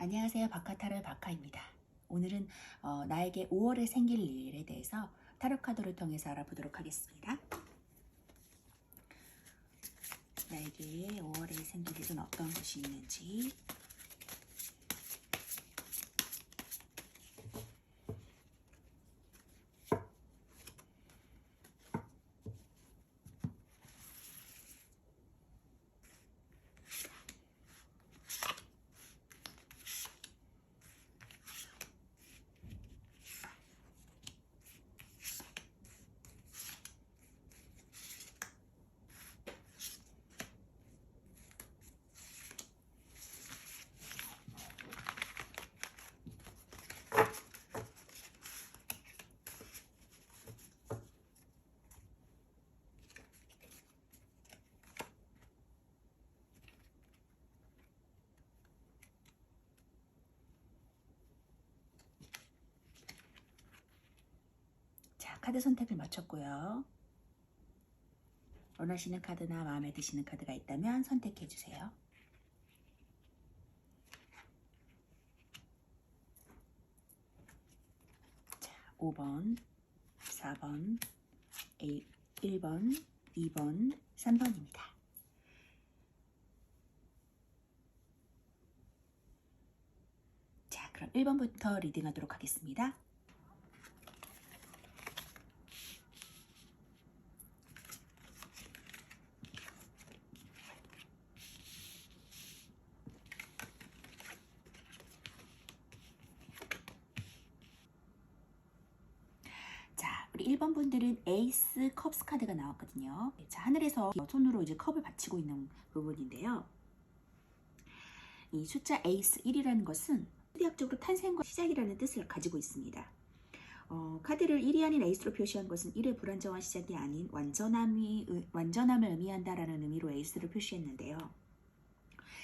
안녕하세요. 바카타르 바카입니다. 오늘은 나에게 5월에 생길 일에 대해서 타로 카드를 통해서 알아보도록 하겠습니다. 나에게 5월에 생길 일은 어떤 것이 있는지. 자, 카드 선택을 마쳤고요. 원하시는 카드나 마음에 드시는 카드가 있다면 선택해 주세요. 자, 5번, 4번, 1번, 2번, 3번입니다. 자, 그럼 1번부터 리딩하도록 하겠습니다. 자, 우리 1번 분들은 에이스 컵스 카드가 나왔거든요. 자, 하늘에서 손으로 이제 컵을 받치고 있는 부분인데요. 이 숫자 에이스 1이라는 것은 수리학적으로 탄생과 시작이라는 뜻을 가지고 있습니다. 카드를 1이 아닌 에이스로 표시한 것은 1의 불안정한 시작이 아닌 완전함을 의미한다라는 의미로 에이스를 표시했는데요.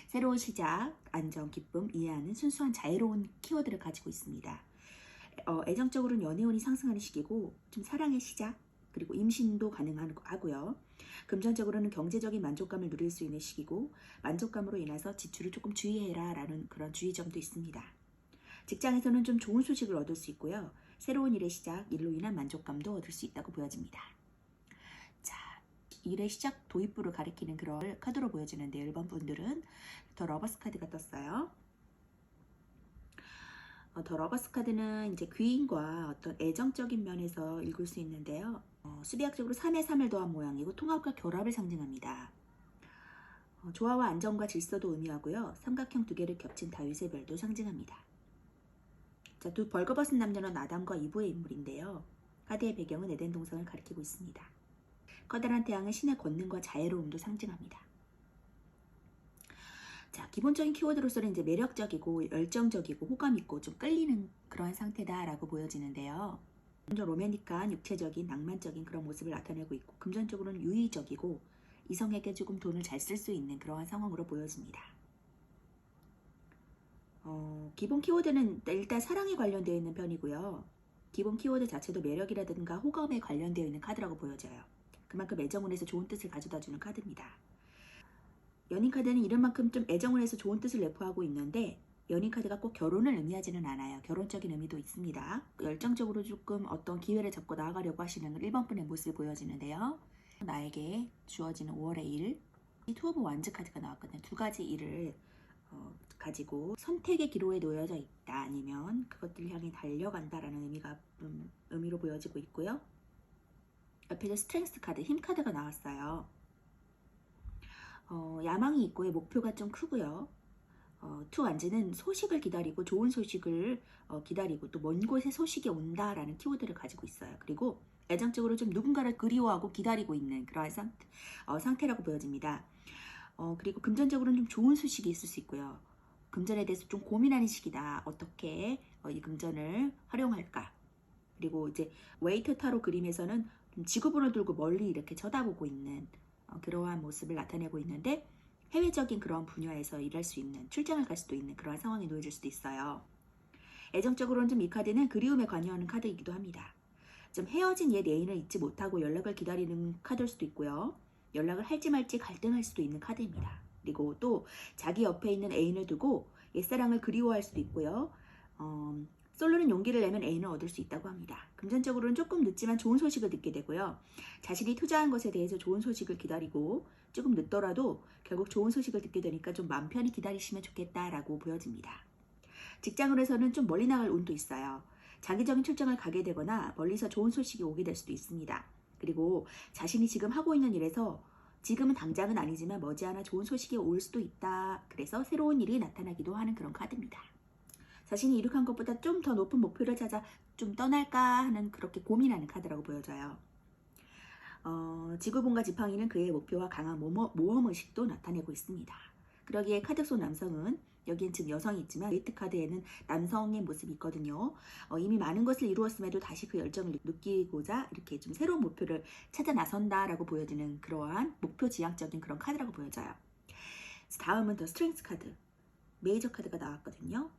새로운 시작, 안정, 기쁨, 이해하는 순수한 자유로운 키워드를 가지고 있습니다. 애정적으로는 연애운이 상승하는 시기고 좀 사랑의 시작, 그리고 임신도 가능하고요. 금전적으로는 경제적인 만족감을 누릴 수 있는 시기고 만족감으로 인해서 지출을 조금 주의해라 라는 그런 주의점도 있습니다. 직장에서는 좀 좋은 소식을 얻을 수 있고요. 새로운 일의 시작, 일로 인한 만족감도 얻을 수 있다고 보여집니다. 자, 일의 시작 도입부를 가리키는 그런 카드로 보여지는데 1번 분들은 더 러버스 카드가 떴어요. 더 러버스 카드는 이제 귀인과 어떤 애정적인 면에서 읽을 수 있는데요. 수비학적으로 3에 3을 더한 모양이고 통합과 결합을 상징합니다. 조화와 안정과 질서도 의미하고요. 삼각형 두 개를 겹친 다윗의 별도 상징합니다. 자, 두 벌거벗은 남녀는 아담과 이브의 인물인데요. 카드의 배경은 에덴 동산을 가리키고 있습니다. 커다란 태양은 신의 권능과 자애로움도 상징합니다. 자, 기본적인 키워드로서는 이제 매력적이고 열정적이고 호감 있고 좀 끌리는 그러한 상태다라고 보여지는데요. 먼저 로맨틱한 육체적인 낭만적인 그런 모습을 나타내고 있고 금전적으로는 유의적이고 이성에게 조금 돈을 잘 쓸 수 있는 그러한 상황으로 보여집니다. 기본 키워드는 일단 사랑에 관련되어 있는 편이고요. 기본 키워드 자체도 매력이라든가 호감에 관련되어 있는 카드라고 보여져요. 그만큼 애정운에서 좋은 뜻을 가져다주는 카드입니다. 연인 카드는 이른만큼 좀 애정을 해서 좋은 뜻을 내포하고 있는데 연인 카드가 꼭 결혼을 의미하지는 않아요. 결혼적인 의미도 있습니다. 열정적으로 조금 어떤 기회를 잡고 나아가려고 하시는 1번 분의 모습이 보여지는데요. 나에게 주어지는 5월의 일, 투 오브 완즈 카드가 나왔거든요. 두 가지 일을 가지고 선택의 기로에 놓여져 있다 아니면 그것들을 향해 달려간다라는 의미로 보여지고 있고요. 옆에서 스트렝스 카드, 힘 카드가 나왔어요. 야망이 있고 목표가 좀 크고요. 투 완즈는 소식을 기다리고 좋은 소식을 기다리고 또 먼 곳에 소식이 온다라는 키워드를 가지고 있어요. 그리고 애정적으로 좀 누군가를 그리워하고 기다리고 있는 그러한 상태라고 보여집니다. 그리고 금전적으로는 좀 좋은 소식이 있을 수 있고요. 금전에 대해서 좀 고민하는 시기다. 어떻게 이 금전을 활용할까? 그리고 이제 웨이터 타로 그림에서는 좀 지구본을 들고 멀리 이렇게 쳐다보고 있는 그러한 모습을 나타내고 있는데 해외적인 그런 분야에서 일할 수 있는, 출장을 갈 수도 있는 그러한 상황이 놓여질 수도 있어요. 애정적으로는 좀 이 카드는 그리움에 관여하는 카드이기도 합니다. 좀 헤어진 옛 애인을 잊지 못하고 연락을 기다리는 카드일 수도 있고요. 연락을 할지 말지 갈등할 수도 있는 카드입니다. 그리고 또 자기 옆에 있는 애인을 두고 옛사랑을 그리워할 수도 있고요. 솔로는 용기를 내면 애인을 얻을 수 있다고 합니다. 금전적으로는 조금 늦지만 좋은 소식을 듣게 되고요. 자신이 투자한 것에 대해서 좋은 소식을 기다리고 조금 늦더라도 결국 좋은 소식을 듣게 되니까 좀 마음 편히 기다리시면 좋겠다라고 보여집니다. 직장으로서는 좀 멀리 나갈 운도 있어요. 장기적인 출장을 가게 되거나 멀리서 좋은 소식이 오게 될 수도 있습니다. 그리고 자신이 지금 하고 있는 일에서 지금은 당장은 아니지만 머지않아 좋은 소식이 올 수도 있다. 그래서 새로운 일이 나타나기도 하는 그런 카드입니다. 자신이 이룩한 것보다 좀 더 높은 목표를 찾아 좀 떠날까 하는 그렇게 고민하는 카드라고 보여져요. 지구본과 지팡이는 그의 목표와 강한 모험의식도 나타내고 있습니다. 그러기에 카드 속 남성은 여기엔 지금 여성이 있지만 웨이트 카드에는 남성의 모습이 있거든요. 이미 많은 것을 이루었음에도 다시 그 열정을 느끼고자 이렇게 좀 새로운 목표를 찾아 나선다라고 보여지는 그러한 목표 지향적인 그런 카드라고 보여져요. 다음은 더 스트렝스 카드, 메이저 카드가 나왔거든요.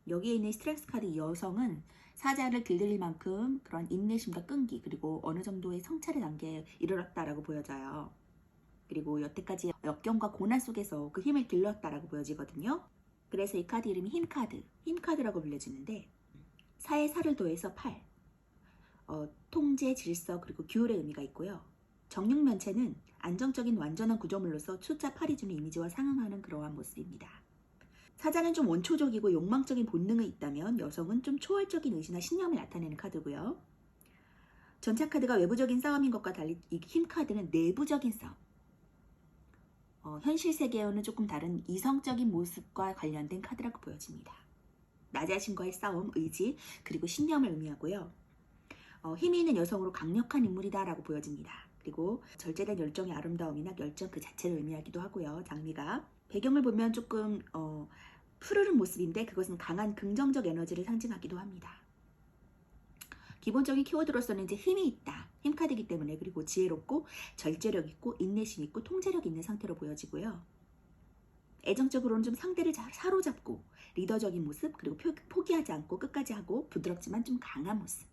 여기에 있는 스트렝스 카드 여성은 사자를 길들일 만큼 그런 인내심과 끈기 그리고 어느 정도의 성찰의 단계에 이르렀다라고 보여져요. 그리고 여태까지 역경과 고난 속에서 그 힘을 길렀다라고 보여지거든요. 그래서 이 카드 이름이 힘카드라고 불려지는데 사에 살을 더해서 8, 통제, 질서 그리고 규율의 의미가 있고요. 정육면체는 안정적인 완전한 구조물로서 숫자 8이 주는 이미지와 상응하는 그러한 모습입니다. 사자는 좀 원초적이고 욕망적인 본능이 있다면 여성은 좀 초월적인 의지나 신념을 나타내는 카드고요. 전차 카드가 외부적인 싸움인 것과 달리 이 힘 카드는 내부적인 싸움. 현실 세계와는 조금 다른 이성적인 모습과 관련된 카드라고 보여집니다. 나 자신과의 싸움, 의지, 그리고 신념을 의미하고요. 힘이 있는 여성으로 강력한 인물이다라고 보여집니다. 그리고 절제된 열정의 아름다움이나 열정 그 자체를 의미하기도 하고요. 장미가 배경을 보면 조금 푸르른 모습인데 그것은 강한 긍정적 에너지를 상징하기도 합니다. 기본적인 키워드로서는 이제 힘이 있다. 힘 카드이기 때문에 그리고 지혜롭고 절제력 있고 인내심 있고 통제력 있는 상태로 보여지고요. 애정적으로는 좀 상대를 잘 사로잡고 리더적인 모습 그리고 포기하지 않고 끝까지 하고 부드럽지만 좀 강한 모습.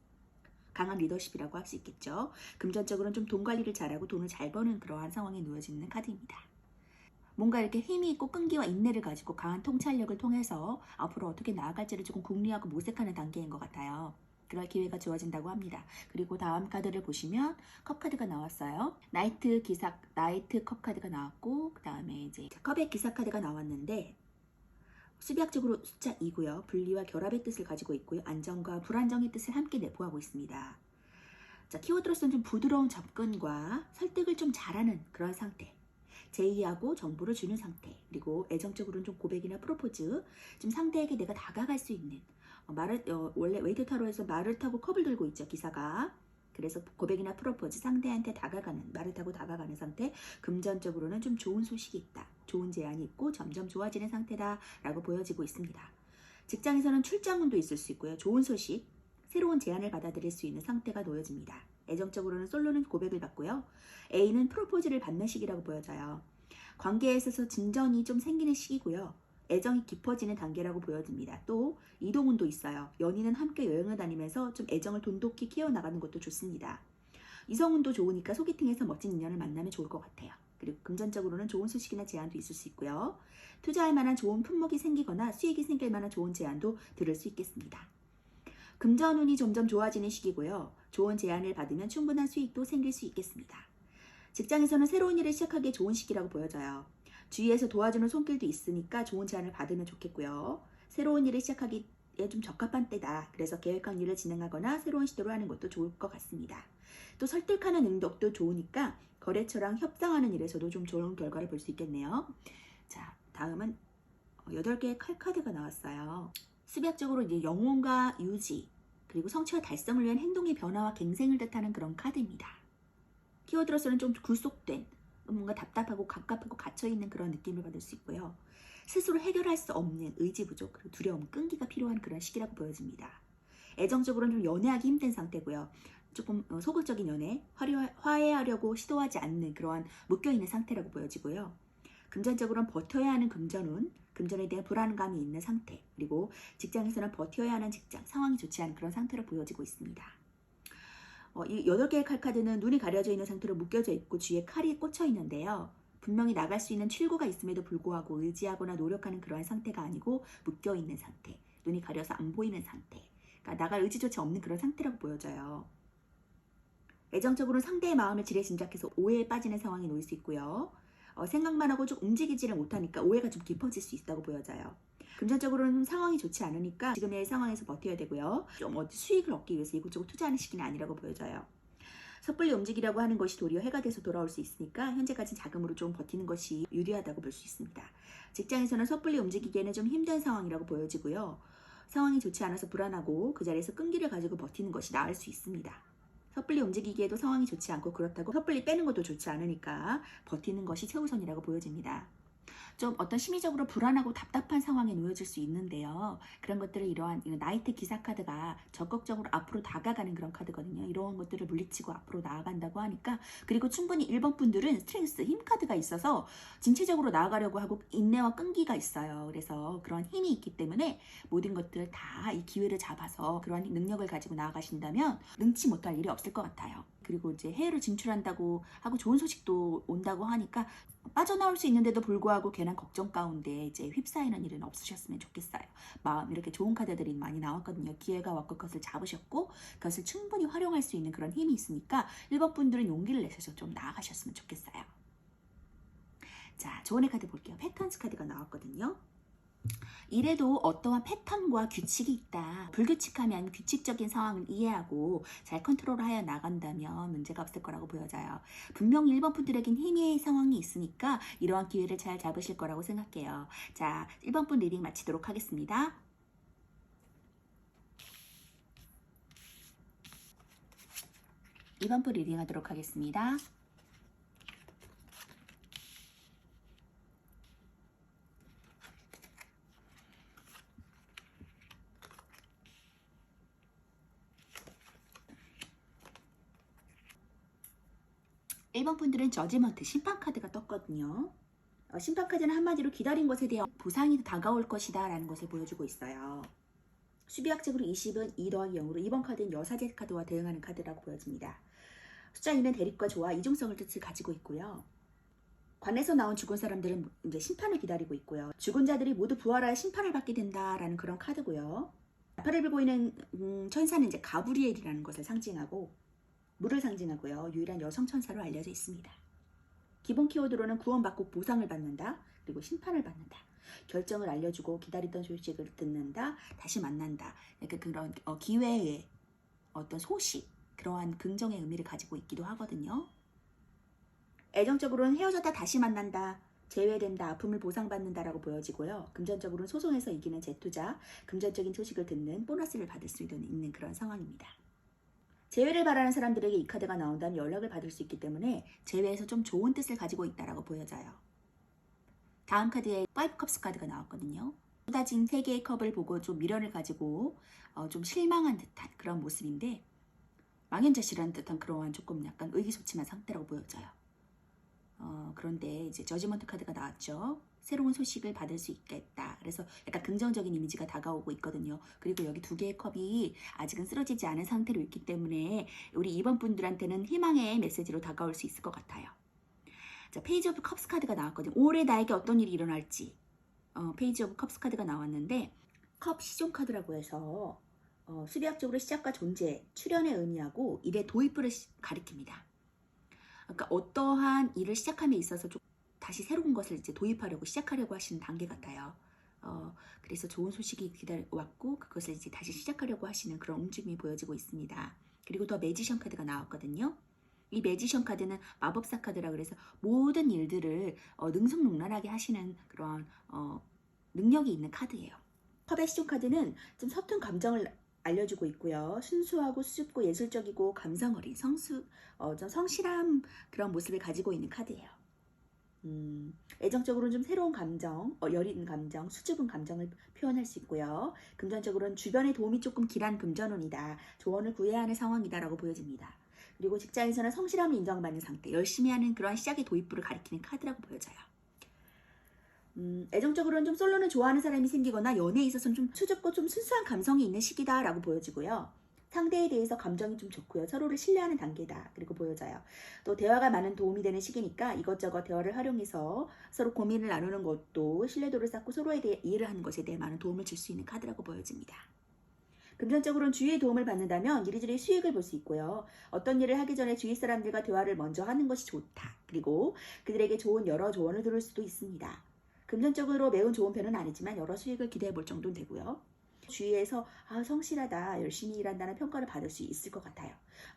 강한 리더십이라고 할 수 있겠죠. 금전적으로는 좀 돈 관리를 잘하고 돈을 잘 버는 그러한 상황에 놓여지는 카드입니다. 뭔가 이렇게 힘이 있고 끈기와 인내를 가지고 강한 통찰력을 통해서 앞으로 어떻게 나아갈지를 조금 궁리하고 모색하는 단계인 것 같아요. 그럴 기회가 주어진다고 합니다. 그리고 다음 카드를 보시면 컵 카드가 나왔어요. 나이트 컵 카드가 나왔고 그 다음에 이제 컵의 기사 카드가 나왔는데 수비학적으로 숫자 2고요. 분리와 결합의 뜻을 가지고 있고요. 안정과 불안정의 뜻을 함께 내포하고 있습니다. 자, 키워드로서는 좀 부드러운 접근과 설득을 좀 잘하는 그런 상태. 제의하고 정보를 주는 상태. 그리고 애정적으로는 좀 고백이나 프로포즈. 좀 상대에게 내가 다가갈 수 있는. 원래 웨이트 타로에서 말을 타고 컵을 들고 있죠. 기사가. 그래서 고백이나 프로포즈, 상대한테 다가가는, 말을 타고 다가가는 상태. 금전적으로는 좀 좋은 소식이 있다. 좋은 제안이 있고 점점 좋아지는 상태다라고 보여지고 있습니다. 직장에서는 출장운도 있을 수 있고요. 좋은 소식, 새로운 제안을 받아들일 수 있는 상태가 놓여집니다. 애정적으로는 솔로는 고백을 받고요. A는 프로포즈를 받는 시기라고 보여져요. 관계에 있어서 진전이 좀 생기는 시기고요. 애정이 깊어지는 단계라고 보여집니다. 또 이동운도 있어요. 연인은 함께 여행을 다니면서 좀 애정을 돈독히 키워나가는 것도 좋습니다. 이성운도 좋으니까 소개팅에서 멋진 인연을 만나면 좋을 것 같아요. 그리고 금전적으로는 좋은 소식이나 제안도 있을 수 있고요. 투자할 만한 좋은 품목이 생기거나 수익이 생길 만한 좋은 제안도 들을 수 있겠습니다. 금전운이 점점 좋아지는 시기고요. 좋은 제안을 받으면 충분한 수익도 생길 수 있겠습니다. 직장에서는 새로운 일을 시작하기에 좋은 시기라고 보여져요. 주위에서 도와주는 손길도 있으니까 좋은 제안을 받으면 좋겠고요. 새로운 일을 시작하기에 좀 적합한 때다. 그래서 계획한 일을 진행하거나 새로운 시도를 하는 것도 좋을 것 같습니다. 또 설득하는 능력도 좋으니까 거래처랑 협상하는 일에서도 좀 좋은 결과를 볼 수 있겠네요. 자, 다음은 8개의 칼카드가 나왔어요. 수비학적으로 이제 영혼과 유지, 그리고 성취와 달성을 위한 행동의 변화와 갱생을 뜻하는 그런 카드입니다. 키워드로서는 좀 구속된, 뭔가 답답하고 갑갑하고 갇혀있는 그런 느낌을 받을 수 있고요. 스스로 해결할 수 없는 의지 부족, 그리고 두려움, 끈기가 필요한 그런 시기라고 보여집니다. 애정적으로는 좀 연애하기 힘든 상태고요. 조금 소극적인 연애, 화해하려고 시도하지 않는 그러한 묶여있는 상태라고 보여지고요. 금전적으로는 버텨야 하는 금전에 대한 불안감이 있는 상태, 그리고 직장에서는 버텨야 하는 직장, 상황이 좋지 않은 그런 상태로 보여지고 있습니다. 이 8개의 칼카드는 눈이 가려져 있는 상태로 묶여져 있고 주위에 칼이 꽂혀 있는데요. 분명히 나갈 수 있는 출구가 있음에도 불구하고 의지하거나 노력하는 그러한 상태가 아니고 묶여있는 상태, 눈이 가려서 안 보이는 상태, 그러니까 나갈 의지조차 없는 그런 상태라고 보여져요. 애정적으로는 상대의 마음을 지레 짐작해서 오해에 빠지는 상황이 놓일 수 있고요. 생각만 하고 좀 움직이지를 못하니까 오해가 좀 깊어질 수 있다고 보여져요. 금전적으로는 상황이 좋지 않으니까 지금의 상황에서 버텨야 되고요. 좀 수익을 얻기 위해서 이곳저곳 투자하는 시기는 아니라고 보여져요. 섣불리 움직이려고 하는 것이 도리어 해가 돼서 돌아올 수 있으니까 현재 가진 자금으로 좀 버티는 것이 유리하다고 볼 수 있습니다. 직장에서는 섣불리 움직이기에는 좀 힘든 상황이라고 보여지고요. 상황이 좋지 않아서 불안하고 그 자리에서 끈기를 가지고 버티는 것이 나을 수 있습니다. 섣불리 움직이기에도 상황이 좋지 않고 그렇다고 섣불리 빼는 것도 좋지 않으니까 버티는 것이 최우선이라고 보여집니다. 좀 어떤 심리적으로 불안하고 답답한 상황에 놓여질 수 있는데요. 그런 것들을 이러한 나이트 기사 카드가 적극적으로 앞으로 다가가는 그런 카드거든요. 이러한 것들을 물리치고 앞으로 나아간다고 하니까, 그리고 충분히 1번 분들은 스트렝스, 힘 카드가 있어서 진취적으로 나아가려고 하고 인내와 끈기가 있어요. 그래서 그런 힘이 있기 때문에 모든 것들 다 이 기회를 잡아서 그러한 능력을 가지고 나아가신다면 능치 못할 일이 없을 것 같아요. 그리고 이제 해외로 진출한다고 하고 좋은 소식도 온다고 하니까 빠져나올 수 있는데도 불구하고 괜한 걱정 가운데 이제 휩싸이는 일은 없으셨으면 좋겠어요. 마음 이렇게 좋은 카드들이 많이 나왔거든요. 기회가 왔고 그것을 잡으셨고 그것을 충분히 활용할 수 있는 그런 힘이 있으니까 1번 분들은 용기를 내셔서 좀 나아가셨으면 좋겠어요. 자, 조언의 카드 볼게요. 패턴스 카드가 나왔거든요. 이래도 어떠한 패턴과 규칙이 있다. 불규칙하면 규칙적인 상황을 이해하고 잘 컨트롤하여 나간다면 문제가 없을 거라고 보여져요. 분명히 1번 분들에겐 힘의 상황이 있으니까 이러한 기회를 잘 잡으실 거라고 생각해요. 자, 1번 분 리딩 마치도록 하겠습니다. 2번 분 리딩 하도록 하겠습니다. 일번 분들은 저지먼트, 심판카드가 떴거든요. 심판카드는 한마디로 기다린 것에 대한 보상이 다가올 것이다 라는 것을 보여주고 있어요. 수비학적으로 20은 2 더하기 0으로 2번 카드는 여사제 카드와 대응하는 카드라고 보여집니다. 숫자 2는 대립과 조화, 이중성을 뜻을 가지고 있고요. 관에서 나온 죽은 사람들은 이제 심판을 기다리고 있고요. 죽은 자들이 모두 부활하여 심판을 받게 된다라는 그런 카드고요. 나팔을 불고 있는 천사는 이제 가브리엘이라는 것을 상징하고 물을 상징하고요. 유일한 여성 천사로 알려져 있습니다. 기본 키워드로는 구원받고 보상을 받는다. 그리고 심판을 받는다. 결정을 알려주고 기다리던 소식을 듣는다. 다시 만난다. 그러니까 그런 기회의 어떤 소식, 그러한 긍정의 의미를 가지고 있기도 하거든요. 애정적으로는 헤어졌다 다시 만난다. 재회된다. 아픔을 보상받는다라고 보여지고요. 금전적으로는 소송에서 이기는 재투자, 금전적인 소식을 듣는 보너스를 받을 수 있는 그런 상황입니다. 재회를 바라는 사람들에게 이 카드가 나온다면 연락을 받을 수 있기 때문에 재회에서 좀 좋은 뜻을 가지고 있다고 보여져요. 다음 카드에 5 컵스 카드가 나왔거든요. 쏟아진 3개의 컵을 보고 좀 미련을 가지고 좀 실망한 듯한 그런 모습인데, 망연자실한 듯한 그러한 조금 약간 의기소침한 상태라고 보여져요. 그런데 이제 저지먼트 카드가 나왔죠. 새로운 소식을 받을 수 있겠다. 그래서 약간 긍정적인 이미지가 다가오고 있거든요. 그리고 여기 2개의 컵이 아직은 쓰러지지 않은 상태로 있기 때문에 우리 2번 분들한테는 희망의 메시지로 다가올 수 있을 것 같아요. 자, 페이지 오브 컵스 카드가 나왔거든요. 올해 나에게 어떤 일이 일어날지. 페이지 오브 컵스 카드가 나왔는데, 컵 시종 카드라고 해서 수리학적으로 시작과 존재, 출현의 의미하고 일의 도입부를 가리킵니다. 그러니까 어떠한 일을 시작함에 있어서 좀 다시 새로운 것을 이제 도입하려고 시작하려고 하시는 단계 같아요. 그래서 좋은 소식이 왔고 그것을 이제 다시 시작하려고 하시는 그런 움직임이 보여지고 있습니다. 그리고 더 매지션 카드가 나왔거든요. 이 매지션 카드는 마법사 카드라 그래서 모든 일들을 능숙능란하게 하시는 그런 능력이 있는 카드예요. 컵의 시종 카드는 좀 서툰 감정을 알려주고 있고요. 순수하고 수줍고 예술적이고 감성 어린 좀 성실한 그런 모습을 가지고 있는 카드예요. 애정적으로는 좀 새로운 감정, 여린 감정, 수줍은 감정을 표현할 수 있고요. 금전적으로는 주변의 도움이 조금 길한 금전운이다. 조언을 구해야 하는 상황이다라고 보여집니다. 그리고 직장에서는 성실함을 인정받는 상태, 열심히 하는 그러한 시작의 도입부를 가리키는 카드라고 보여져요. 애정적으로는 좀 솔로는 좋아하는 사람이 생기거나 연애에 있어서는 좀 수줍고 좀 순수한 감성이 있는 시기다라고 보여지고요. 상대에 대해서 감정이 좀 좋고요. 서로를 신뢰하는 단계다. 그리고 보여져요. 또 대화가 많은 도움이 되는 시기니까 이것저것 대화를 활용해서 서로 고민을 나누는 것도 신뢰도를 쌓고 서로에 대해 이해를 하는 것에 대해 많은 도움을 줄 수 있는 카드라고 보여집니다. 금전적으로는 주위의 도움을 받는다면 이리저리 수익을 볼 수 있고요. 어떤 일을 하기 전에 주위 사람들과 대화를 먼저 하는 것이 좋다. 그리고 그들에게 좋은 여러 조언을 들을 수도 있습니다. 금전적으로 매우 좋은 편은 아니지만 여러 수익을 기대해 볼 정도는 되고요. 주위에서 성실하다, 열심히 일한다는 평가를 받을 수 있을 것 같아요.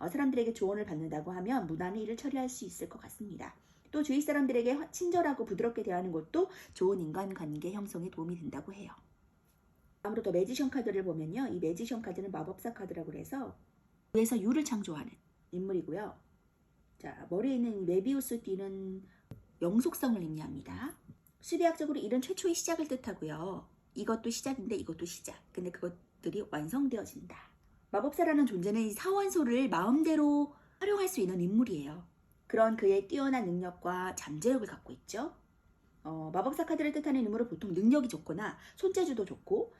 사람들에게 조언을 받는다고 하면 무난히 일을 처리할 수 있을 것 같습니다. 또 주위 사람들에게 친절하고 부드럽게 대하는 것도 좋은 인간관계 형성에 도움이 된다고 해요. 다음으로 더 매지션 카드를 보면요. 이 매지션 카드는 마법사 카드라고 해서 위에서 유를 창조하는 인물이고요. 자, 머리에 있는 이 메비우스 띠는 영속성을 의미합니다. 수비학적으로 일은 최초의 시작을 뜻하고요. 이것도 시작인데 이것도 시작. 근데 그것들이 완성되어진다. 마법사라는 존재는 이 사원소를 마음대로 활용할 수 있는 인물이에요. 그런 그의 뛰어난 능력과 잠재력을 갖고 있죠. 마법사 카드를 뜻하는 인물은 보통 능력이 좋거나 손재주도 좋고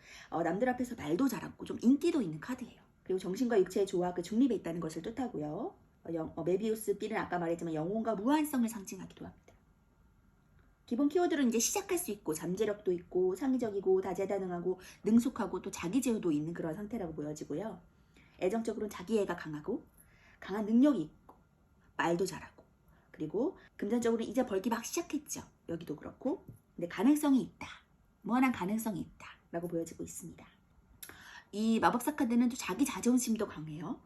남들 앞에서 말도 잘하고 좀 인기도 있는 카드예요. 그리고 정신과 육체의 조화, 그 중립에 있다는 것을 뜻하고요. 메비우스 띠는 아까 말했지만 영혼과 무한성을 상징하기도 합니다. 기본 키워드는 이제 시작할 수 있고 잠재력도 있고 창의적이고 다재다능하고 능숙하고 또 자기 제어도 있는 그런 상태라고 보여지고요. 애정적으로는 자기애가 강하고 강한 능력이 있고 말도 잘하고 그리고 금전적으로는 이제 벌기 막 시작했죠. 여기도 그렇고 근데 가능성이 있다. 무한한 가능성이 있다 라고 보여지고 있습니다. 이 마법사 카드는 또 자기 자존심도 강해요.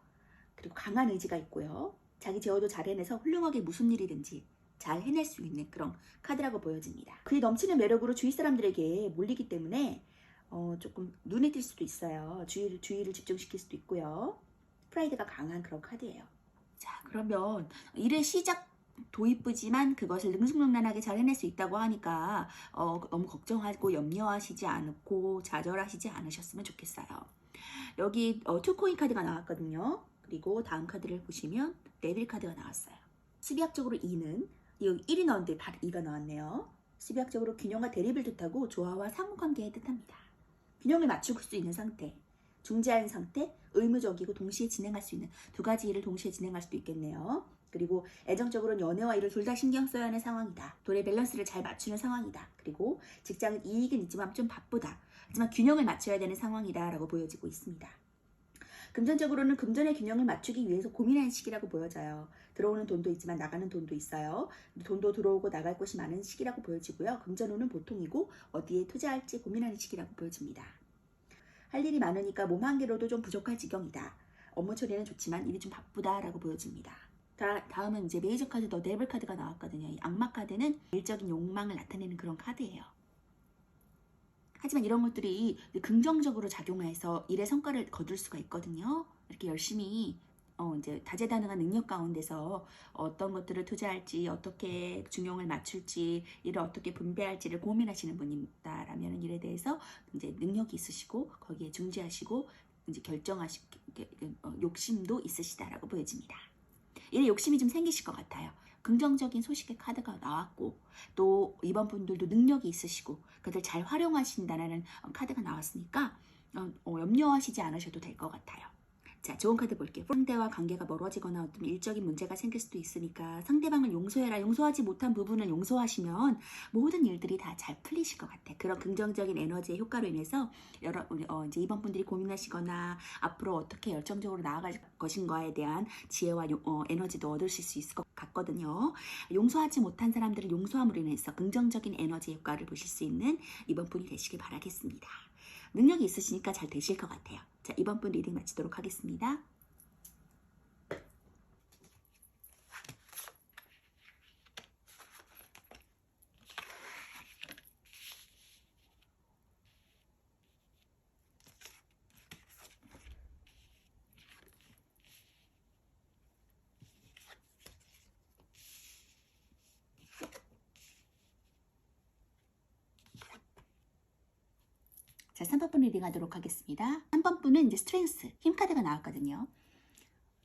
그리고 강한 의지가 있고요. 자기 제어도 잘 해내서 훌륭하게 무슨 일이든지 잘 해낼 수 있는 그런 카드라고 보여집니다. 그의 넘치는 매력으로 주위 사람들에게 몰리기 때문에 조금 눈에 띌 수도 있어요. 주의를 집중시킬 수도 있고요. 프라이드가 강한 그런 카드예요. 자, 그러면 일의 시작도 이쁘지만 그것을 능숙능란하게 잘 해낼 수 있다고 하니까 너무 걱정하고 염려하시지 않고 좌절하시지 않으셨으면 좋겠어요. 여기 투코인 카드가 나왔거든요. 그리고 다음 카드를 보시면 데빌 카드가 나왔어요. 수비학적으로 2는 여기 1이 나왔는데 바로 2가 나왔네요. 수비학적으로 균형과 대립을 뜻하고 조화와 상호관계에 뜻합니다. 균형을 맞출 수 있는 상태, 중재하는 상태, 의무적이고 동시에 진행할 수 있는 두 가지 일을 동시에 진행할 수도 있겠네요. 그리고 애정적으로는 연애와 일을 둘 다 신경 써야 하는 상황이다. 둘의 밸런스를 잘 맞추는 상황이다. 그리고 직장은 이익은 있지만 좀 바쁘다. 하지만 균형을 맞춰야 되는 상황이다 라고 보여지고 있습니다. 금전적으로는 금전의 균형을 맞추기 위해서 고민하는 시기라고 보여져요. 들어오는 돈도 있지만 나가는 돈도 있어요. 돈도 들어오고 나갈 곳이 많은 시기라고 보여지고요. 금전운은 보통이고 어디에 투자할지 고민하는 시기라고 보여집니다. 할 일이 많으니까 몸 한 개로도 좀 부족할 지경이다. 업무 처리는 좋지만 일이 좀 바쁘다라고 보여집니다. 다음은 이제 메이저 카드 더 데블 카드가 나왔거든요. 이 악마 카드는 일적인 욕망을 나타내는 그런 카드예요. 하지만 이런 것들이 긍정적으로 작용해서 일의 성과를 거둘 수가 있거든요. 이렇게 열심히 이제 다재다능한 능력 가운데서 어떤 것들을 투자할지, 어떻게 중용을 맞출지, 일을 어떻게 분배할지를 고민하시는 분이다라면 일에 대해서 이제 능력이 있으시고 거기에 중재하시고 이제 결정하시고 욕심도 있으시다라고 보여집니다. 일에 욕심이 좀 생기실 것 같아요. 긍정적인 소식의 카드가 나왔고 또 이번 분들도 능력이 있으시고 그들 잘 활용하신다는 카드가 나왔으니까 염려하시지 않으셔도 될 것 같아요. 자, 좋은 카드 볼게요. 상대와 관계가 멀어지거나 어떤 일적인 문제가 생길 수도 있으니까 상대방을 용서해라. 용서하지 못한 부분을 용서하시면 모든 일들이 다 잘 풀리실 것 같아요. 그런 긍정적인 에너지의 효과로 인해서 이제 이번 분들이 고민하시거나 앞으로 어떻게 열정적으로 나아갈 것인가에 대한 지혜와 에너지도 얻으실 수 있을 것 같거든요. 용서하지 못한 사람들을 용서함으로 인해서 긍정적인 에너지 효과를 보실 수 있는 이번 분이 되시길 바라겠습니다. 능력이 있으시니까 잘 되실 것 같아요. 자, 이번 분 리딩 마치도록 하겠습니다. 자, 3번 분 리딩 하도록 하겠습니다. 3번 분은 이제 스트렝스, 힘 카드가 나왔거든요.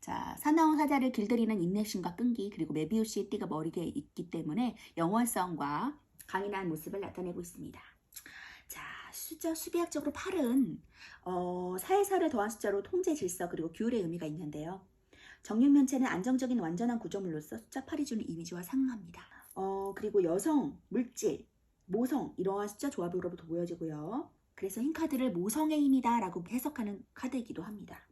자, 사나운 사자를 길들이는 인내심과 끈기, 그리고 메비우스의 띠가 머리에 있기 때문에 영원성과 강인한 모습을 나타내고 있습니다. 자, 숫자 수비학적으로 8은 사회사를 더한 숫자로 통제, 질서, 그리고 규율의 의미가 있는데요. 정육면체는 안정적인 완전한 구조물로서 숫자 8이 주는 이미지와 상응합니다. 그리고 여성, 물질, 모성 이러한 숫자 조합으로부터 보여지고요. 그래서 흰 카드를 모성의 힘이다 라고 해석하는 카드이기도 합니다.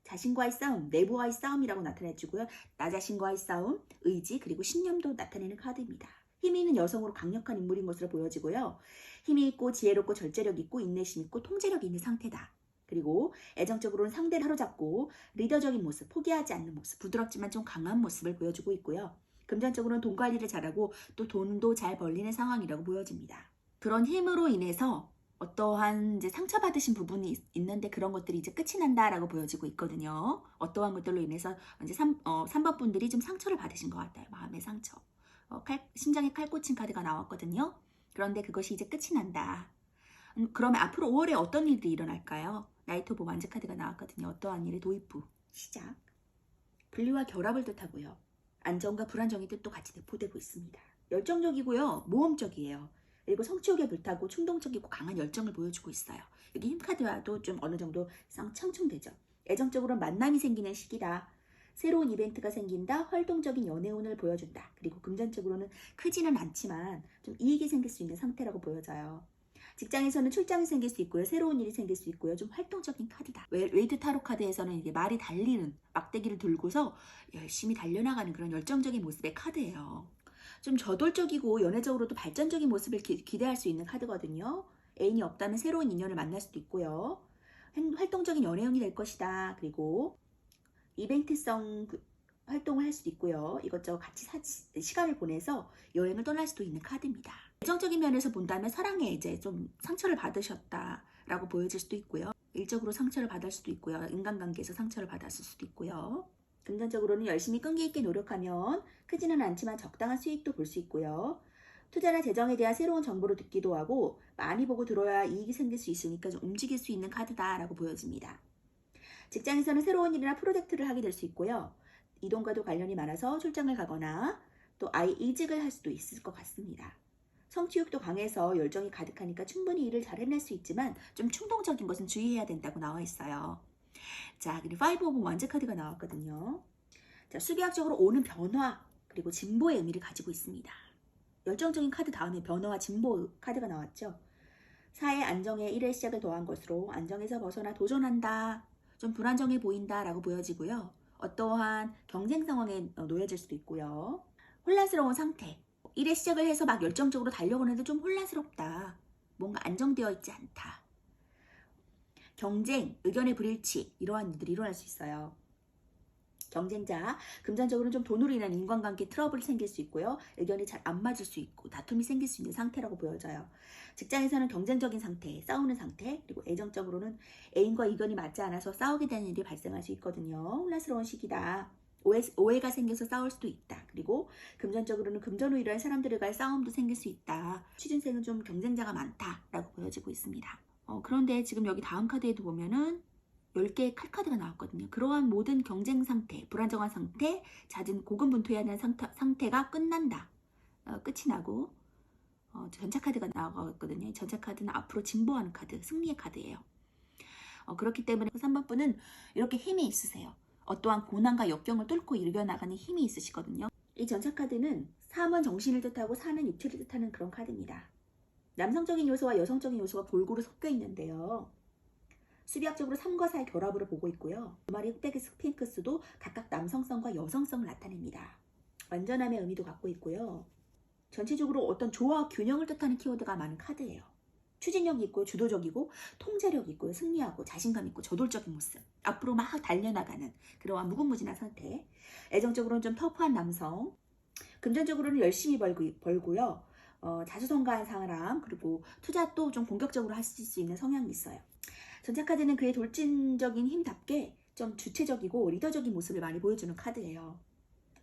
자신과의 싸움, 내부와의 싸움이라고 나타내주고요. 나 자신과의 싸움, 의지, 그리고 신념도 나타내는 카드입니다. 힘이 있는 여성으로 강력한 인물인 것으로 보여지고요. 힘이 있고 지혜롭고 절제력 있고 인내심 있고 통제력이 있는 상태다. 그리고 애정적으로는 상대를 사로잡고 리더적인 모습, 포기하지 않는 모습, 부드럽지만 좀 강한 모습을 보여주고 있고요. 금전적으로는 돈 관리를 잘하고 또 돈도 잘 벌리는 상황이라고 보여집니다. 그런 힘으로 인해서 어떠한 이제 상처받으신 부분이 있는데 그런 것들이 이제 끝이 난다라고 보여지고 있거든요. 어떠한 것들로 인해서 이제 3번 분들이 좀 상처를 받으신 것 같아요. 마음의 상처. 심장에 칼 꽂힌 카드가 나왔거든요. 그런데 그것이 이제 끝이 난다. 그러면 앞으로 5월에 어떤 일들이 일어날까요? 나이트 오브 완즈 카드가 나왔거든요. 어떠한 일의 도입부, 시작. 분리와 결합을 뜻하고요. 안정과 불안정의 뜻도 같이 내포되고 있습니다. 열정적이고요. 모험적이에요. 그리고 성취욕에 불타고 충동적이고 강한 열정을 보여주고 있어요. 여기 힘카드와도 좀 어느 정도 상충되죠. 애정적으로 만남이 생기는 시기다. 새로운 이벤트가 생긴다. 활동적인 연애운을 보여준다. 그리고 금전적으로는 크지는 않지만 좀 이익이 생길 수 있는 상태라고 보여져요. 직장에서는 출장이 생길 수 있고요. 새로운 일이 생길 수 있고요. 좀 활동적인 카드다. 웨이드 타로 카드에서는 이게 말이 달리는 막대기를 들고서 열심히 달려나가는 그런 열정적인 모습의 카드예요. 좀 저돌적이고 연애적으로도 발전적인 모습을 기대할 수 있는 카드거든요. 애인이 없다면 새로운 인연을 만날 수도 있고요. 활동적인 연애운이 될 것이다. 그리고 이벤트성 활동을 할 수도 있고요. 이것저것 같이 시간을 보내서 여행을 떠날 수도 있는 카드입니다. 애정적인 면에서 본다면 사랑에 이제 좀 상처를 받으셨다라고 보여질 수도 있고요. 일적으로 상처를 받을 수도 있고요. 인간관계에서 상처를 받았을 수도 있고요. 금전적으로는 열심히 끈기 있게 노력하면 크지는 않지만 적당한 수익도 볼 수 있고요. 투자나 재정에 대한 새로운 정보를 듣기도 하고 많이 보고 들어야 이익이 생길 수 있으니까 좀 움직일 수 있는 카드다라고 보여집니다. 직장에서는 새로운 일이나 프로젝트를 하게 될 수 있고요. 이동과도 관련이 많아서 출장을 가거나 또 아예 이직을 할 수도 있을 것 같습니다. 성취욕도 강해서 열정이 가득하니까 충분히 일을 잘 해낼 수 있지만 좀 충동적인 것은 주의해야 된다고 나와 있어요. 자, 그리고 5 오브 원즈 카드가 나왔거든요. 자, 수비학적으로 오는 변화 그리고 진보의 의미를 가지고 있습니다. 열정적인 카드 다음에 변화와 진보 카드가 나왔죠. 사회 안정에 일의 시작을 더한 것으로 안정에서 벗어나 도전한다. 좀 불안정해 보인다 라고 보여지고요. 어떠한 경쟁 상황에 놓여질 수도 있고요. 혼란스러운 상태. 일의 시작을 해서 막 열정적으로 달려오는데 좀 혼란스럽다. 뭔가 안정되어 있지 않다. 경쟁, 의견의 불일치 이러한 일들이 일어날 수 있어요. 경쟁자, 금전적으로는 좀 돈으로 인한 인간관계 트러블이 생길 수 있고요. 의견이 잘 안 맞을 수 있고 다툼이 생길 수 있는 상태라고 보여져요. 직장에서는 경쟁적인 상태, 싸우는 상태, 그리고 애정적으로는 애인과 의견이 맞지 않아서 싸우게 되는 일이 발생할 수 있거든요. 혼란스러운 시기다. 오해가 생겨서 싸울 수도 있다. 그리고 금전적으로는 금전으로 일할 사람들과의 싸움도 생길 수 있다. 취준생은 좀 경쟁자가 많다라고 보여지고 있습니다. 그런데 지금 여기 다음 카드에도 보면은 10개의 칼카드가 나왔거든요. 그러한 모든 경쟁 상태, 불안정한 상태, 잦은 고군분투해야 하는 상태가 끝난다. 끝이 나고 전차카드가 나왔거든요. 전차카드는 앞으로 진보하는 카드, 승리의 카드예요. 그렇기 때문에 3번 분은 이렇게 힘이 있으세요. 어떠한 고난과 역경을 뚫고 이겨나가는 힘이 있으시거든요. 이 전차카드는 3은 정신을 뜻하고 4는 육체를 뜻하는 그런 카드입니다. 남성적인 요소와 여성적인 요소가 골고루 섞여 있는데요. 수비학적으로 3과 4의 결합으로 보고 있고요. 두 마리 흑백의 스핑크스도 각각 남성성과 여성성을 나타냅니다. 완전함의 의미도 갖고 있고요. 전체적으로 어떤 조화와 균형을 뜻하는 키워드가 많은 카드예요. 추진력이 있고요. 주도적이고 통제력이 있고요. 승리하고 자신감 있고 저돌적인 모습. 앞으로 막 달려나가는 그러한 무궁무진한 상태. 애정적으로는 좀 터프한 남성. 금전적으로는 열심히 벌고요. 자수성가한 사람 그리고 투자도 좀 공격적으로 하실 수 있는 성향이 있어요. 전차카드는 그의 돌진적인 힘답게 좀 주체적이고 리더적인 모습을 많이 보여주는 카드예요.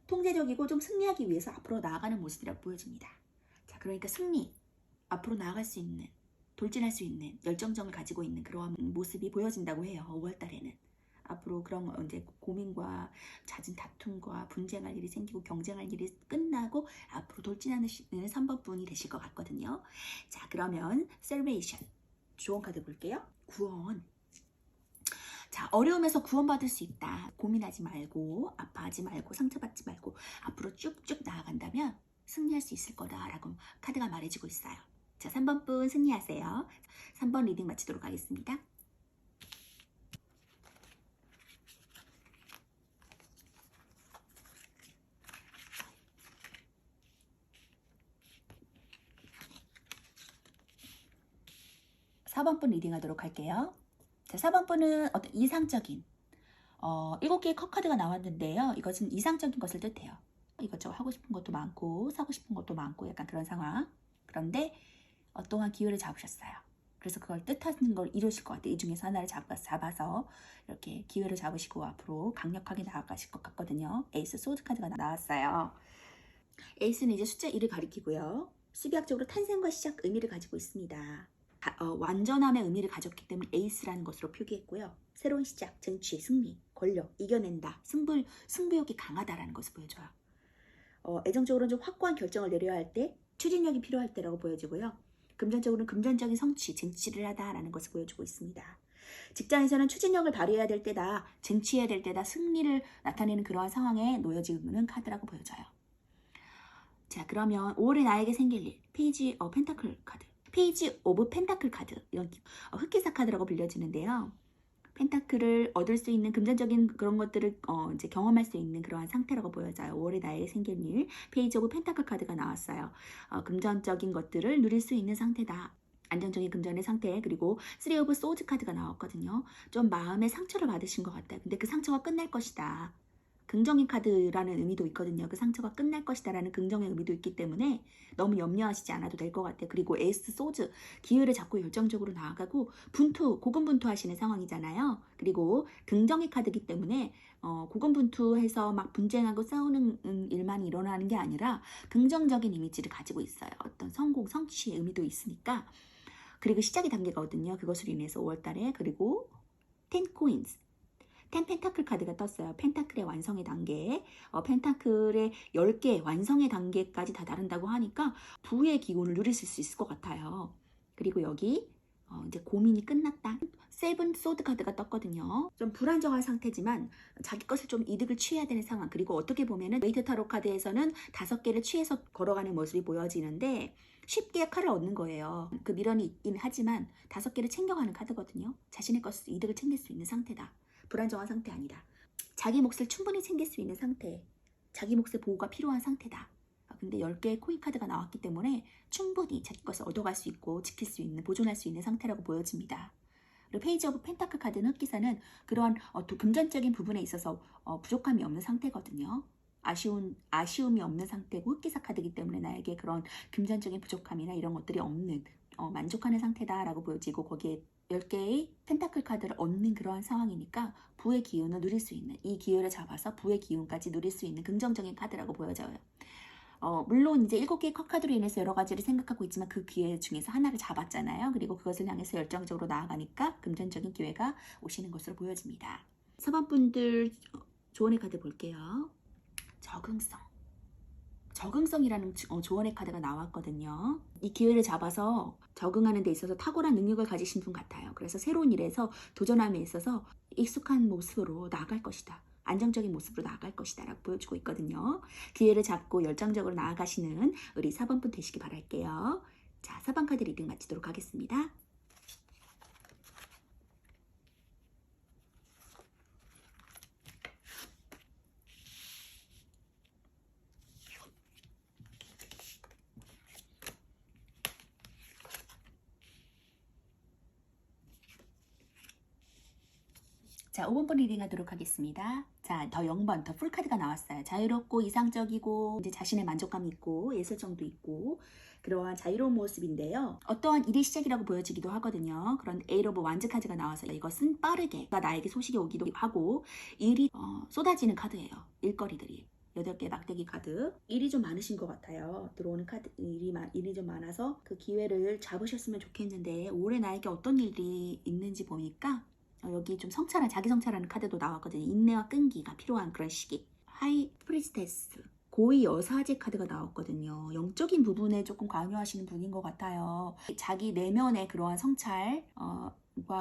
통제적이고 좀 승리하기 위해서 앞으로 나아가는 모습이라고 보여집니다. 자, 그러니까 승리, 앞으로 나아갈 수 있는, 돌진할 수 있는 열정적을 가지고 있는 그러한 모습이 보여진다고 해요. 5월 달에는. 앞으로 그런 이제 고민과 잦은 다툼과 분쟁할 일이 생기고 경쟁할 일이 끝나고 앞으로 돌진하는 3번 분이 되실 것 같거든요. 자, 그러면 셀레이션 조언 카드 볼게요. 구원. 자, 어려움에서 구원받을 수 있다. 고민하지 말고, 아파하지 말고, 상처받지 말고 앞으로 쭉쭉 나아간다면 승리할 수 있을 거다라고 카드가 말해주고 있어요. 자, 3번 분 승리하세요. 3번 리딩 마치도록 하겠습니다. 사 번 분 리딩하도록 할게요. 자, 4번 분은 어떤 이상적인 7개의 컵 카드가 나왔는데요. 이것은 이상적인 것을 뜻해요. 이것저것 하고 싶은 것도 많고 사고 싶은 것도 많고 약간 그런 상황. 그런데 또한 기회를 잡으셨어요. 그래서 그걸 뜻하는 걸 이루실 것 같아요. 이 중에서 하나를 잡아서 이렇게 기회를 잡으시고 앞으로 강력하게 나아가실 것 같거든요. 에이스 소드 카드가 나왔어요. 에이스는 이제 숫자 1을 가리키고요. 수비학적으로 탄생과 시작 의미를 가지고 있습니다. 완전함의 의미를 가졌기 때문에 에이스라는 것으로 표기했고요. 새로운 시작, 쟁취, 승리, 권력, 이겨낸다, 승부욕이 강하다라는 것을 보여줘요. 애정적으로는 좀 확고한 결정을 내려야 할 때, 추진력이 필요할 때라고 보여지고요. 금전적으로는 금전적인 성취, 쟁취를 하다라는 것을 보여주고 있습니다. 직장에서는 추진력을 발휘해야 될 때다, 쟁취해야 될 때다, 승리를 나타내는 그러한 상황에 놓여지는 카드라고 보여져요. 자, 그러면 5월에 나에게 생길 일, 페이지 펜타클 카드. 페이지 오브 펜타클 카드, 이런 흑기사 카드라고 불려지는데요. 펜타클을 얻을 수 있는 금전적인 그런 것들을 이제 경험할 수 있는 그러한 상태라고 보여져요. 5월에 나에게 생긴 일, 페이지 오브 펜타클 카드가 나왔어요. 금전적인 것들을 누릴 수 있는 상태다. 안정적인 금전의 상태. 그리고 3 오브 소드 카드가 나왔거든요. 좀 마음의 상처를 받으신 것 같아요. 근데 그 상처가 끝날 것이다. 긍정의 카드라는 의미도 있거든요. 그 상처가 끝날 것이다 라는 긍정의 의미도 있기 때문에 너무 염려하시지 않아도 될 것 같아요. 그리고 에이스 소즈, 기회를 잡고 열정적으로 나아가고 고군분투하시는 상황이잖아요. 그리고 긍정의 카드이기 때문에 고군분투해서 막 분쟁하고 싸우는 일만 일어나는 게 아니라 긍정적인 이미지를 가지고 있어요. 어떤 성공, 성취의 의미도 있으니까. 그리고 시작의 단계거든요. 그것으로 인해서 5월달에. 그리고 10 코인스, 10 펜타클 카드가 떴어요. 펜타클의 완성의 단계, 펜타클의 10개 완성의 단계까지 다 다른다고 하니까 부의 기운을 누리실 수 있을 것 같아요. 그리고 여기 이제 고민이 끝났다. 7 소드 카드가 떴거든요. 좀 불안정한 상태지만 자기 것을 좀 이득을 취해야 되는 상황. 그리고 어떻게 보면은 웨이트 타로 카드에서는 5개를 취해서 걸어가는 모습이 보여지는데 쉽게 칼을 얻는 거예요. 그 미련이 있긴 하지만 5개를 챙겨가는 카드거든요. 자신의 것을 이득을 챙길 수 있는 상태다. 불안정한 상태 아니다. 자기 몫을 충분히 챙길 수 있는 상태. 자기 몫의 보호가 필요한 상태다. 근데 10개의 코인 카드가 나왔기 때문에 충분히 자기 것을 얻어갈 수 있고 지킬 수 있는, 보존할 수 있는 상태라고 보여집니다. 그리고 페이지 오브 펜타클 카드는 흑기사는 그러한 또 금전적인 부분에 있어서 부족함이 없는 상태거든요. 아쉬움이 없는 상태고 흑기사 카드이기 때문에 나에게 그런 금전적인 부족함이나 이런 것들이 없는 만족하는 상태다라고 보여지고 거기에 10개의 펜타클 카드를 얻는 그러한 상황이니까 부의 기운을 누릴 수 있는, 이 기회를 잡아서 부의 기운까지 누릴 수 있는 긍정적인 카드라고 보여져요. 물론 이제 7개의 컵 카드로 인해서 여러 가지를 생각하고 있지만 그 기회 중에서 하나를 잡았잖아요. 그리고 그것을 향해서 열정적으로 나아가니까 금전적인 기회가 오시는 것으로 보여집니다. 4번 분들 조언의 카드 볼게요. 적응성이라는 조언의 카드가 나왔거든요. 이 기회를 잡아서 적응하는 데 있어서 탁월한 능력을 가지신 분 같아요. 그래서 새로운 일에서 도전함에 있어서 익숙한 모습으로 나아갈 것이다. 안정적인 모습으로 나아갈 것이다 라고 보여주고 있거든요. 기회를 잡고 열정적으로 나아가시는 우리 4번 분 되시기 바랄게요. 자, 4번 카드 리딩 마치도록 하겠습니다. 자, 5번 분 리딩 하도록 하겠습니다. 자, 더 0번, 더 풀카드가 나왔어요. 자유롭고 이상적이고 이제 자신의 만족감이 있고 예술성도 있고 그러한 자유로운 모습인데요. 어떠한 일의 시작이라고 보여지기도 하거든요. 그런 에이트 오브 완즈 카드가 나와서 이것은 빠르게 나에게 소식이 오기도 하고 일이 쏟아지는 카드예요. 일거리들이. 8개 막대기 카드. 일이 좀 많으신 것 같아요. 들어오는 카드 일이 좀 많아서 그 기회를 잡으셨으면 좋겠는데 올해 나에게 어떤 일이 있는지 보니까 여기 좀 자기 성찰하는 카드도 나왔거든요. 인내와 끈기가 필요한 그런 시기. 하이 프리스테스. 고위 여사제 카드가 나왔거든요. 영적인 부분에 조금 관여하시는 분인 것 같아요. 자기 내면의 그러한 성찰,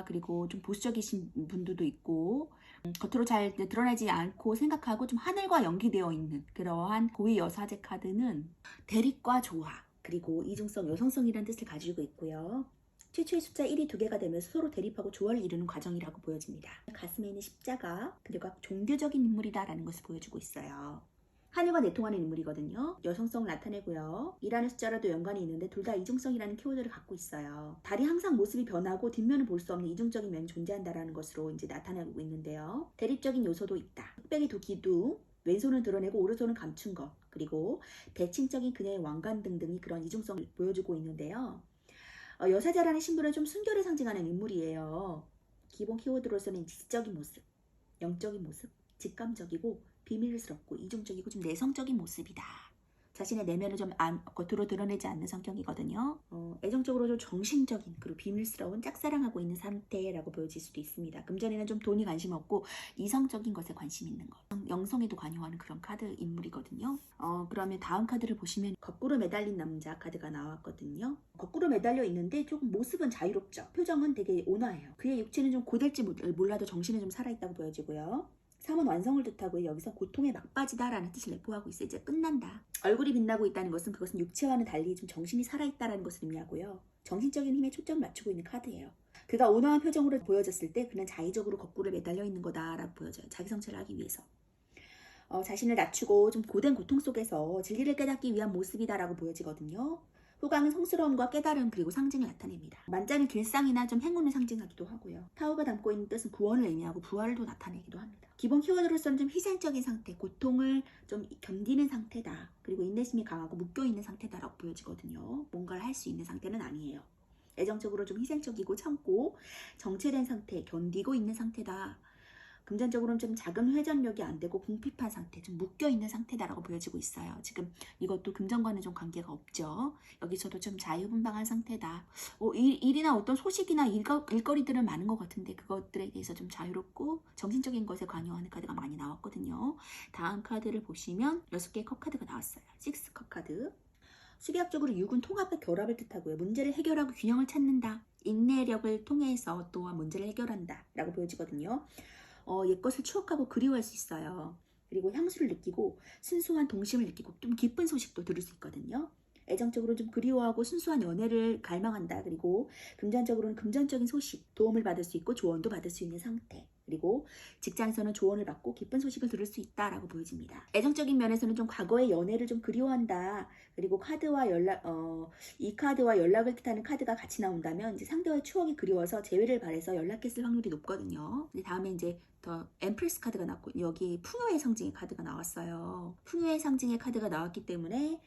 그리고 좀 보수적이신 분들도 있고, 겉으로 잘 드러나지 않고 생각하고 좀 하늘과 연기되어 있는 그러한 고위 여사제 카드는 대립과 조화, 그리고 이중성, 여성성이라는 뜻을 가지고 있고요. 최초의 숫자 1이 2개가 되면서 서로 대립하고 조화를 이루는 과정이라고 보여집니다. 가슴에 있는 십자가, 그리고 종교적인 인물이다라는 것을 보여주고 있어요. 하늘과 내통하는 인물이거든요. 여성성을 나타내고요. 이라는 숫자라도 연관이 있는데 둘 다 이중성이라는 키워드를 갖고 있어요. 달이 항상 모습이 변하고 뒷면을 볼 수 없는 이중적인 면이 존재한다라는 것으로 이제 나타내고 있는데요. 대립적인 요소도 있다. 흑백이 두 기둥, 왼손은 드러내고 오른손은 감춘 것, 그리고 대칭적인 그녀의 왕관 등등이 그런 이중성을 보여주고 있는데요. 여사자라는 신분은 좀 순결을 상징하는 인물이에요. 기본 키워드로서는 지적인 모습, 영적인 모습, 직감적이고 비밀스럽고 이중적이고 좀 내성적인 모습이다. 자신의 내면을 좀 겉으로 드러내지 않는 성격이거든요. 애정적으로 좀 정신적인 그리고 비밀스러운 짝사랑하고 있는 상태라고 보여질 수도 있습니다. 금전에는 좀 돈이 관심 없고 이성적인 것에 관심 있는 것. 영성에도 관여하는 그런 카드 인물이거든요. 그러면 다음 카드를 보시면 거꾸로 매달린 남자 카드가 나왔거든요. 거꾸로 매달려 있는데 조금 모습은 자유롭죠. 표정은 되게 온화해요. 그의 육체는 좀 고될지 몰라도 정신은 좀 살아있다고 보여지고요. 3은 완성을 뜻하고 여기서 고통에 막빠지다라는 뜻을 내포하고 있어요. 이제 끝난다. 얼굴이 빛나고 있다는 것은 그것은 육체와는 달리 좀 정신이 살아있다라는 것을 의미하고요. 정신적인 힘에 초점을 맞추고 있는 카드예요. 그가 온화한 표정으로 보여졌을 때 그는 자의적으로 거꾸로 매달려 있는 거다라고 보여져요. 자기 성찰을 하기 위해서. 자신을 낮추고 좀 고된 고통 속에서 진리를 깨닫기 위한 모습이다라고 보여지거든요. 후광은 성스러움과 깨달음 그리고 상징을 나타냅니다. 만자는 길상이나 좀 행운을 상징하기도 하고요. 타오가 담고 있는 뜻은 구원을 의미하고 부활도 나타내기도 합니다. 기본 키워드로서는 좀 희생적인 상태, 고통을 좀 견디는 상태다. 그리고 인내심이 강하고 묶여있는 상태다라고 보여지거든요. 뭔가를 할 수 있는 상태는 아니에요. 애정적으로 좀 희생적이고 참고 정체된 상태, 견디고 있는 상태다. 금전적으로는 좀 작은 회전력이 안 되고 궁핍한 상태, 좀 묶여있는 상태다라고 보여지고 있어요. 지금 이것도 금전과는 좀 관계가 없죠. 여기서도 좀 자유분방한 상태다. 일이나 어떤 소식이나 일거리들은 많은 것 같은데 그것들에 대해서 좀 자유롭고 정신적인 것에 관여하는 카드가 많이 나왔거든요. 다음 카드를 보시면 6개의 컵 카드가 나왔어요. 6컵 카드. 수비학적으로 6은 통합과 결합을 뜻하고요. 문제를 해결하고 균형을 찾는다. 인내력을 통해서 또한 문제를 해결한다 라고 보여지거든요. 옛것을 추억하고 그리워할 수 있어요. 그리고 향수를 느끼고 순수한 동심을 느끼고 좀 기쁜 소식도 들을 수 있거든요. 애정적으로 좀 그리워하고 순수한 연애를 갈망한다. 그리고 금전적으로는 금전적인 소식, 도움을 받을 수 있고 조언도 받을 수 있는 상태. 그리고 직장에서는 조언을 받고 기쁜 소식을 들을 수 있다라고 보여집니다. 애정적인 면에서는 좀 과거의 연애를 좀 그리워한다. 그리고 이 카드와 연락을 뜻하는 카드가 같이 나온다면 이제 상대와의 추억이 그리워서 재회를 바래서 연락했을 확률이 높거든요. 다음에 이제 더 엠프레스 카드가 나왔고 여기 풍요의 상징의 카드가 나왔어요. 풍요의 상징의 카드가 나왔기 때문에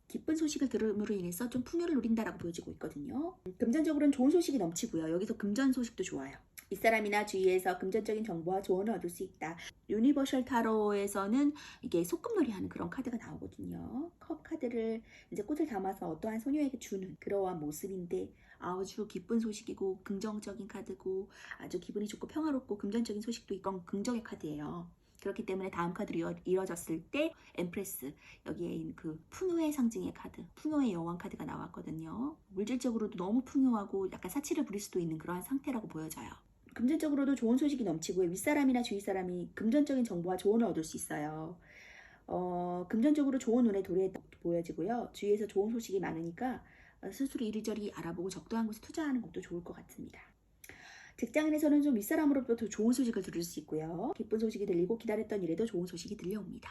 기쁜 소식을 들음으로 인해서 좀 풍요를 누린다라고 보여지고 있거든요. 금전적으로는 좋은 소식이 넘치고요. 여기서 금전 소식도 좋아요. 윗사람이나 주위에서 금전적인 정보와 조언을 얻을 수 있다. 유니버셜 타로에서는 이게 소꿉놀이 하는 그런 카드가 나오거든요. 컵 카드를 이제 꽃을 담아서 어떠한 소녀에게 주는 그러한 모습인데 아주 기쁜 소식이고 긍정적인 카드고 아주 기분이 좋고 평화롭고 금전적인 소식도 있고 긍정의 카드예요. 그렇기 때문에 다음 카드로 이뤄졌을 때 엠프레스 여기에 그 풍요의 상징의 카드, 풍요의 여왕 카드가 나왔거든요. 물질적으로도 너무 풍요하고 약간 사치를 부릴 수도 있는 그러한 상태라고 보여져요. 금전적으로도 좋은 소식이 넘치고 윗사람이나 주위사람이 금전적인 정보와 조언을 얻을 수 있어요. 금전적으로 좋은 운의 도래에 보여지고요. 주위에서 좋은 소식이 많으니까 스스로 이리저리 알아보고 적당한 곳에 투자하는 것도 좋을 것 같습니다. 직장인에서는 좀 윗사람으로부터 더 좋은 소식을 들을 수 있고요. 기쁜 소식이 들리고 기다렸던 일에도 좋은 소식이 들려옵니다.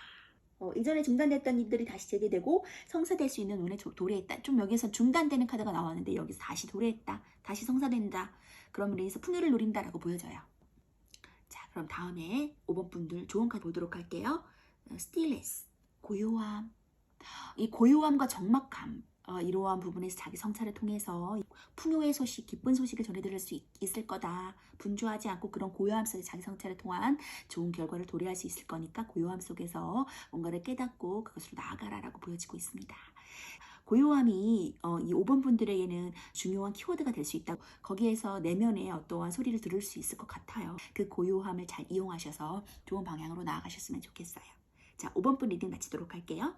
이전에 중단됐던 일들이 다시 재개되고 성사될 수 있는 운에 도래했다. 좀 여기서 중단되는 카드가 나왔는데 여기서 다시 도래했다. 다시 성사된다. 그럼으로 인해서 풍요를 누린다라고 보여져요. 자, 그럼 다음에 5번 분들 좋은 카드 보도록 할게요. 스틸레스, 고요함. 이 고요함과 적막함. 이러한 부분에서 자기 성찰을 통해서 풍요의 소식, 기쁜 소식을 전해드릴 수 있을 거다. 분주하지 않고 그런 고요함 속에 자기 성찰을 통한 좋은 결과를 도래할 수 있을 거니까 고요함 속에서 뭔가를 깨닫고 그것으로 나아가라라고 보여지고 있습니다. 고요함이 이 5번 분들에게는 중요한 키워드가 될 수 있다고 거기에서 내면의 어떠한 소리를 들을 수 있을 것 같아요. 그 고요함을 잘 이용하셔서 좋은 방향으로 나아가셨으면 좋겠어요. 자, 5번 분 리딩 마치도록 할게요.